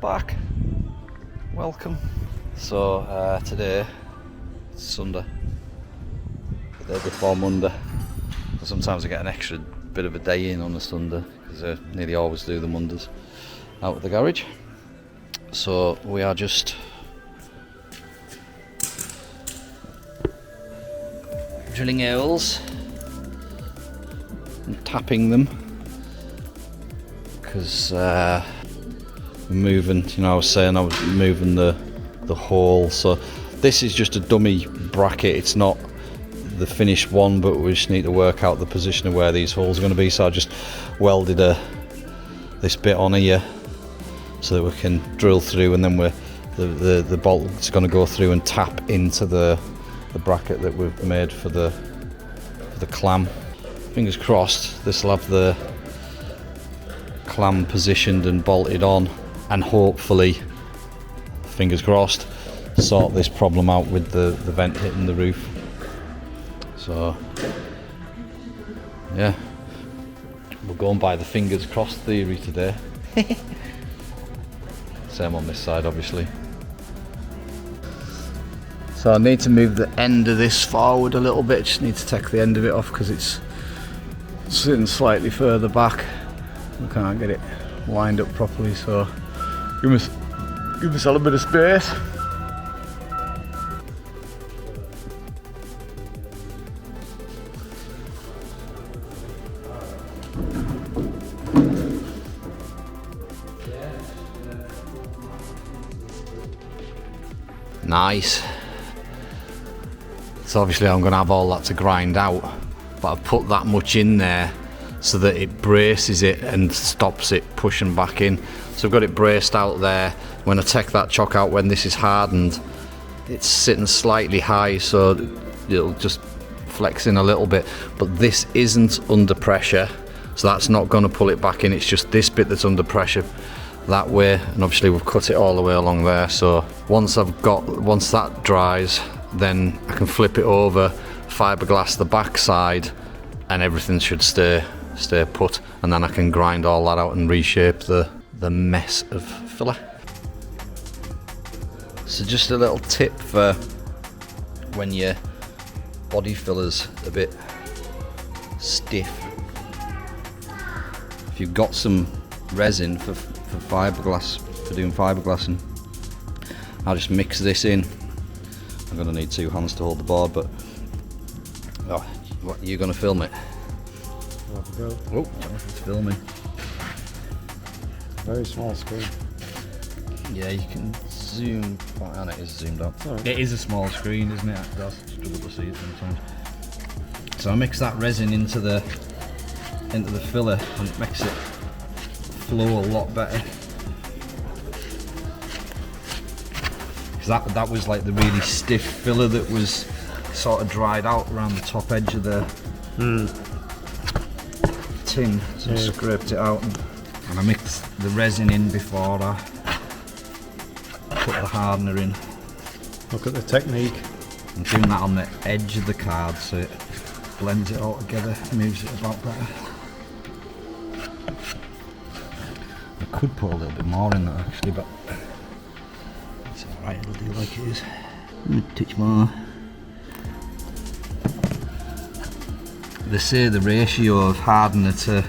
back. Welcome. So today it's Sunday, the day before Monday. Sometimes I get an extra bit of a day in on a Sunday because I nearly always do the Mondays out at the garage. So we are just drilling holes and tapping them because we're moving, I was saying I was moving the hole, so this is just a dummy bracket, it's not the finished one, but we just need to work out the position of where these holes are going to be. So I just welded this bit on here so that we can drill through, and then the bolt's going to go through and tap into the bracket that we've made for the clam. Fingers crossed this will have the clam positioned and bolted on, and hopefully, fingers crossed, sort this problem out with the vent hitting the roof. So yeah, we're going by the fingers crossed theory today. Same on this side obviously. So I need to move the end of this forward a little bit, just need to take the end of it off because it's sitting slightly further back. I can't get it lined up properly, so give myself a bit of space. Nice. So obviously I'm going to have all that to grind out, but I've put that much in there so that it braces it and stops it pushing back in. So I've got it braced out there. When I take that chock out, when this is hardened, it's sitting slightly high, so it'll just flex in a little bit, but this isn't under pressure, so that's not going to pull it back in. It's just this bit that's under pressure that way, and obviously we've cut it all the way along there. So once that dries, then I can flip it over, fiberglass the back side, and everything should stay put, and then I can grind all that out and reshape the mess of filler. So just a little tip for when your body filler's a bit stiff. If you've got some resin for fiberglass, for doing fiberglassing, I'll just mix this in. I'm going to need 2 hands to hold the board, but what, are you going to film it? Have a go. Oh, it's filming. Very small screen. Yeah, you can zoom quite on, it is zoomed out. Right. It is a small screen, isn't it? I struggle to see it sometimes. So I mix that resin into the filler, and it makes it flow a lot better. Because that was like the really stiff filler that was sort of dried out around the top edge of the tin, so I scraped it out, and I mixed the resin in before I put the hardener in. Look at the technique. I'm doing that on the edge of the card so it blends it all together, moves it about better. I could put a little bit more in there actually, but it's alright, it'll do like it is. A touch more. They say the ratio of hardener to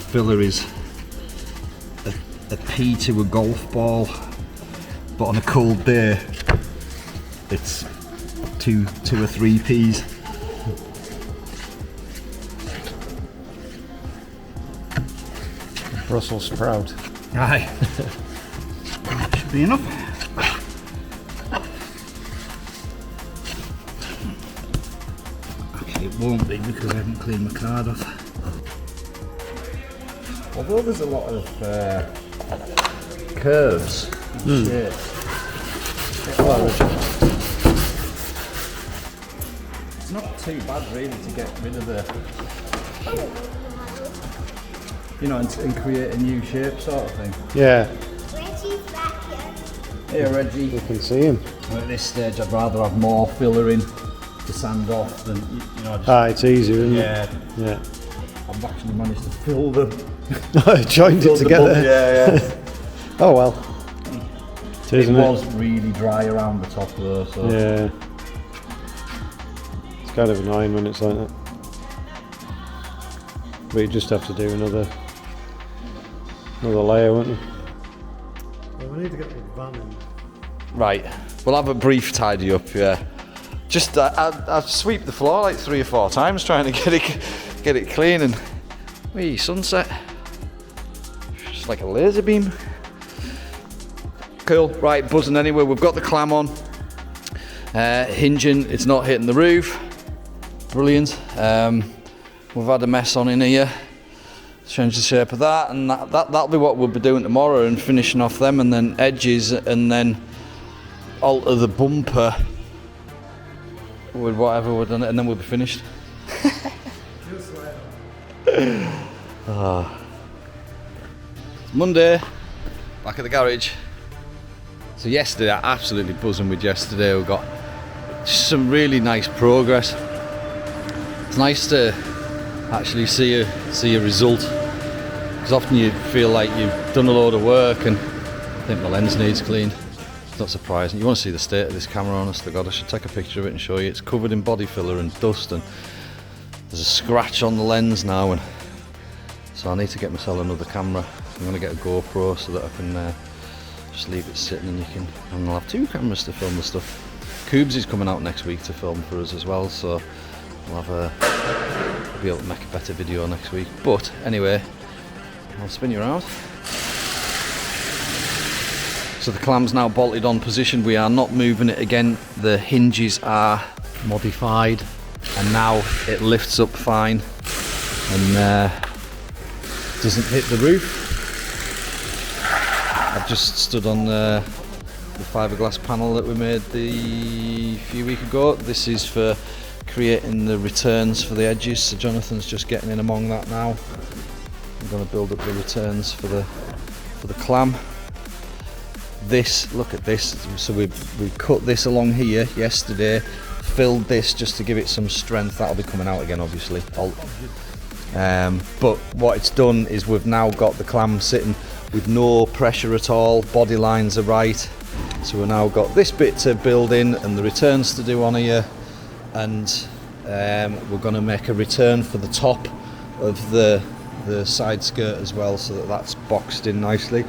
filler is a pea to a golf ball, but on a cold day it's two or 3 peas. Brussels sprout. Aye. Should be enough. Actually, it won't be because I haven't cleaned my card off. Although there's a lot of curves and shapes. It's not too bad really to get rid of the, and create a new shape sort of thing. Yeah. Reggie's back here. Here, Reggie. You can see him. At this stage, I'd rather have more filler in to sand off than, just... It's easier, isn't Yeah. it? Yeah. I'm I've actually managed to fill them. Joined it together. Yeah. Oh well. It was really dry around the top though, so. Yeah. It's kind of annoying when it's like that. But you just have to do another layer, won't you? Well, we need to get the van in. Right, we'll have a brief tidy up, yeah. Just I sweep the floor like 3 or 4 times trying to get it clean, and wee, sunset. Just like a laser beam. Cool, right, buzzing anyway. We've got the clam on. Hinging, it's not hitting the roof. Brilliant. We've had a mess on in here. Change the shape of that, and that'll be what we'll be doing tomorrow, and finishing off them, and then edges, and then alter the bumper with whatever we've done, and then we'll be finished. Monday, back at the garage. So yesterday, absolutely buzzing with yesterday. We got some really nice progress. It's nice to actually see a result, because often you feel like you've done a load of work and I think the lens needs cleaned. It's not surprising. You want to see the state of this camera, honest to God. I should take a picture of it and show you. It's covered in body filler and dust, and there's a scratch on the lens now, and so I need to get myself another camera. I'm going to get a GoPro so that I can just leave it sitting, and I'll have 2 cameras to film the stuff. Coobs is coming out next week to film for us as well, so we'll be able to make a better video next week. But anyway, I'll spin you around. So the clam's now bolted on position. We are not moving it again. The hinges are modified, and now it lifts up fine and doesn't hit the roof. I've just stood on the fiberglass panel that we made a few weeks ago. This is for creating the returns for the edges, so Jonathan's just getting in among that now. I'm going to build up the returns for the clam. This, look at this, so we cut this along here yesterday, filled this just to give it some strength. That'll be coming out again, obviously. But what it's done is we've now got the clam sitting with no pressure at all, body lines are right, so we've now got this bit to build in and the returns to do on here, and we're going to make a return for the top of the side skirt as well, so that's boxed in nicely.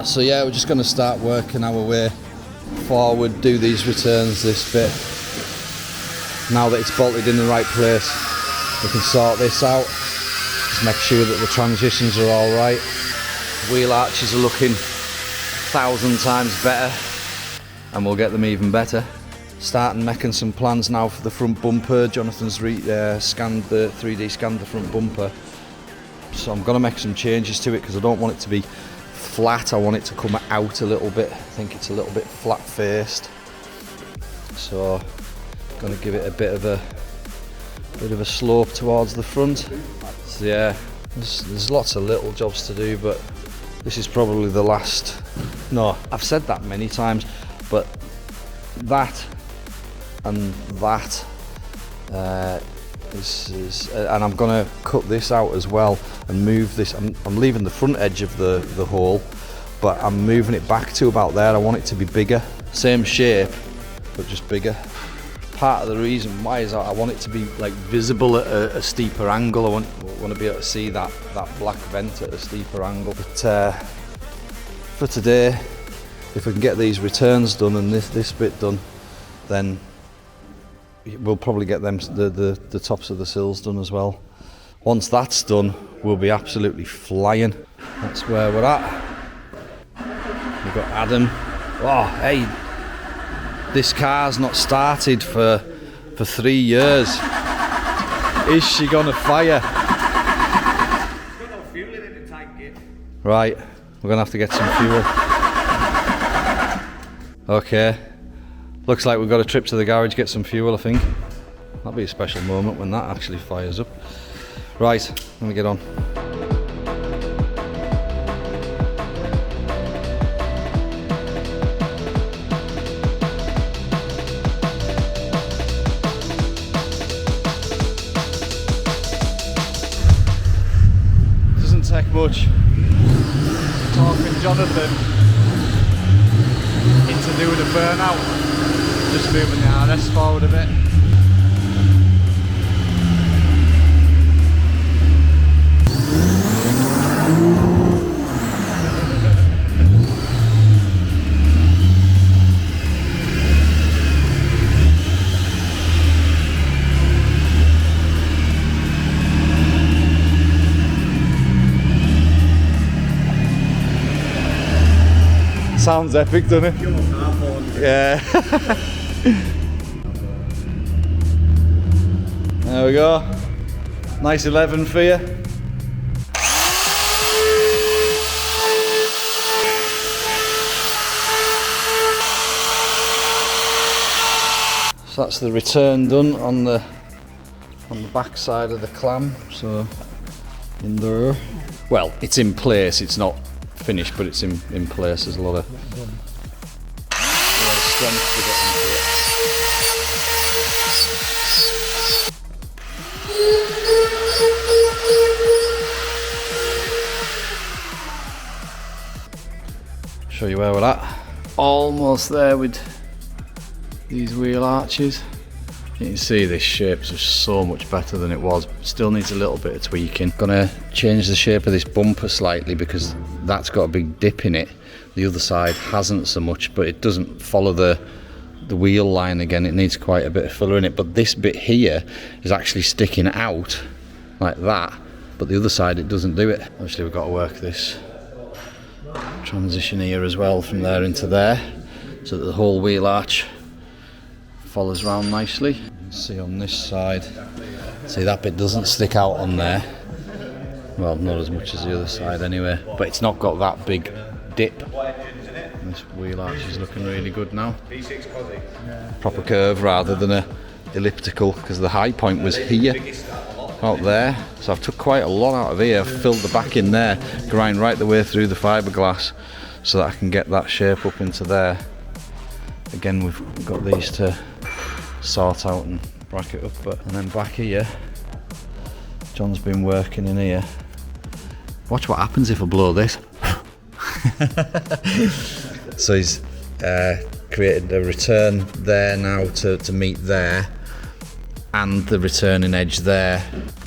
So yeah, we're just going to start working our way forward, do these returns, this bit. Now that it's bolted in the right place, we can sort this out, just make sure that the transitions are all right. Wheel arches are looking 1,000 times better, and we'll get them even better. Starting making some plans now for the front bumper. Jonathan's scanned the 3D scanned the front bumper, so I'm going to make some changes to it because I don't want it to be flat. I want it to come out a little bit. I think it's a little bit flat faced, so I'm going to give it a bit of a slope towards the front. So yeah, there's lots of little jobs to do, but this is probably the last. No, I've said that many times, but that and that is and I'm gonna cut this out as well and move this. I'm leaving the front edge of the hole, but I'm moving it back to about there. I want it to be bigger, same shape but just bigger. Part of the reason why is I want it to be like visible at a steeper angle. I want to be able to see that black vent at a steeper angle. But for today, if we can get these returns done and this bit done, then we'll probably get them the tops of the sills done as well. Once that's done, we'll be absolutely flying. That's where we're at. We've got Adam. Oh, hey, this car's not started for 3 years. Is she gonna fire? There's got no fuel in the tank yet. Right, we're gonna have to get some fuel. Okay, looks like we've got a trip to the garage, get some fuel, I think. That'll be a special moment when that actually fires up. Right, let me get on. to do with the burnout. Just moving the RS forward a bit. Sounds epic, doesn't it? Yeah. There we go. Nice 11 for you. So that's the return done on the back side of the clam. So in there. Well, it's in place. It's not finished, but it's in place. There's a lot of strength to get into it. Show you where we're at. Almost there with these wheel arches. You can see this shape's just so much better than it was. Still needs a little bit of tweaking. Gonna change the shape of this bumper slightly because that's got a big dip in it. The other side hasn't so much, but it doesn't follow the wheel line again. It needs quite a bit of filler in it, but this bit here is actually sticking out like that, but the other side it doesn't do it. Obviously we've got to work this transition here as well from there into there so that the whole wheel arch follows round nicely. See on this side, see that bit doesn't stick out on there. Well, not as much as the other side anyway, but it's not got that big dip. And this wheel arch is looking really good now. Proper curve rather than a elliptical, because the high point was here, out there. So I've took quite a lot out of here, filled the back in there, grind right the way through the fiberglass so that I can get that shape up into there. Again, we've got these to sort out and bracket up, and then back here, John's been working in here. Watch what happens if I blow this. So he's created a return there now to meet there, and the returning edge there,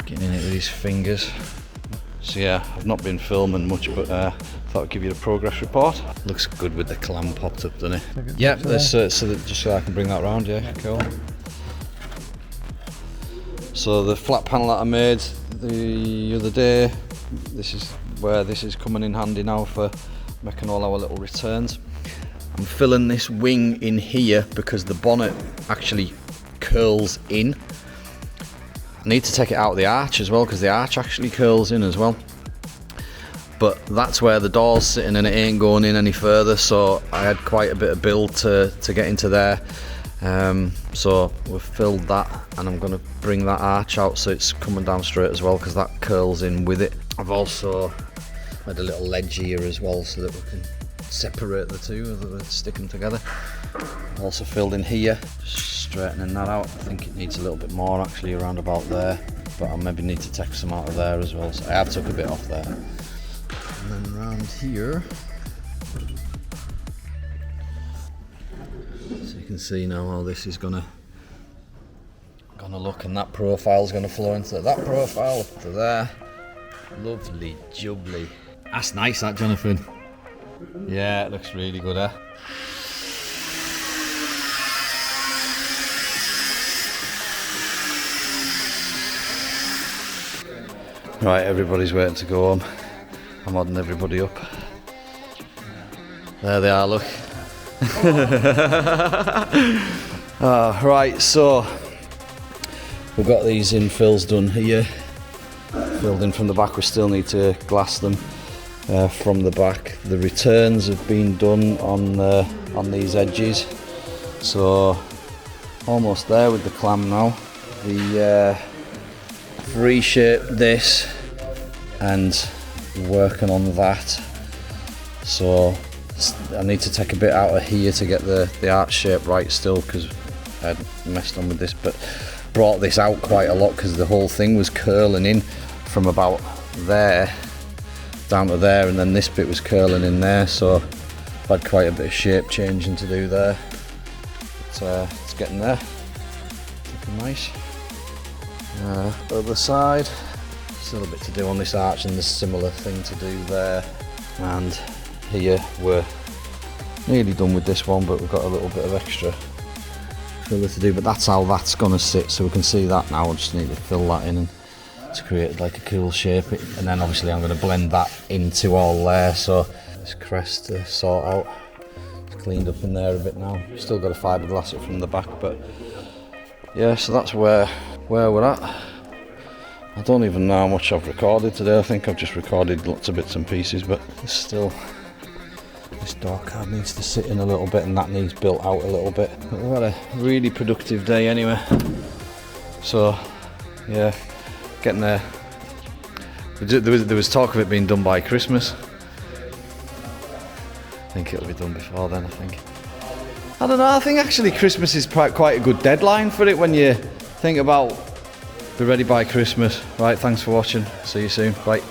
getting in it with his fingers. So yeah, I've not been filming much, but thought I'd give you the progress report. Looks good with the clam popped up, doesn't it? Yeah, so that just so I can bring that round. Yeah, cool. So the flat panel that I made the other day, this is where this is coming in handy now for making all our little returns. I'm filling this wing in here because the bonnet actually curls in. I need to take it out of the arch as well because the arch actually curls in as well. But that's where the door's sitting and it ain't going in any further, so I had quite a bit of build to get into there. So we've filled that, and I'm going to bring that arch out so it's coming down straight as well because that curls in with it. I've also had a little ledge here as well so that we can separate the two rather than stick them together. Also filled in here, just straightening that out. I think it needs a little bit more actually around about there, but I maybe need to take some out of there as well. So I have took a bit off there. And then around here, so you can see now how this is gonna look, and that profile's gonna flow into that profile up to there. Lovely jubbly. That's nice, that, Jonathan. Yeah, it looks really good, eh? Right, everybody's waiting to go home. I'm holding everybody up. There they are, look. Right, so we've got these infills done here. Filled in from the back, we still need to glass them from the back. The returns have been done on these edges. So almost there with the clam now. I've reshaped this and working on that. So I need to take a bit out of here to get the arch shape right still, because I messed on with this, but brought this out quite a lot because the whole thing was curling in from about there down to there, and then this bit was curling in there, so I've had quite a bit of shape changing to do there, but it's getting there. Looking nice. Other side, still a bit to do on this arch, and there's a similar thing to do there. And here we're nearly done with this one, but we've got a little bit of extra filler to do, but that's how that's going to sit, so we can see that now. I just need to fill that in and to create like a cool shape, and then obviously I'm going to blend that into all there. So this crest to sort out, it's cleaned up in there a bit now. Still got to fiberglass it from the back, but yeah, so that's where we're at. I don't even know how much I've recorded today. I think I've just recorded lots of bits and pieces, but there's still, this door card needs to sit in a little bit, and that needs built out a little bit. But we've had a really productive day anyway. So yeah, getting there. There was talk of it being done by Christmas. I think it'll be done before then, I think. I don't know, I think actually Christmas is quite a good deadline for it when you think about be ready by Christmas. Right, thanks for watching. See you soon. Bye.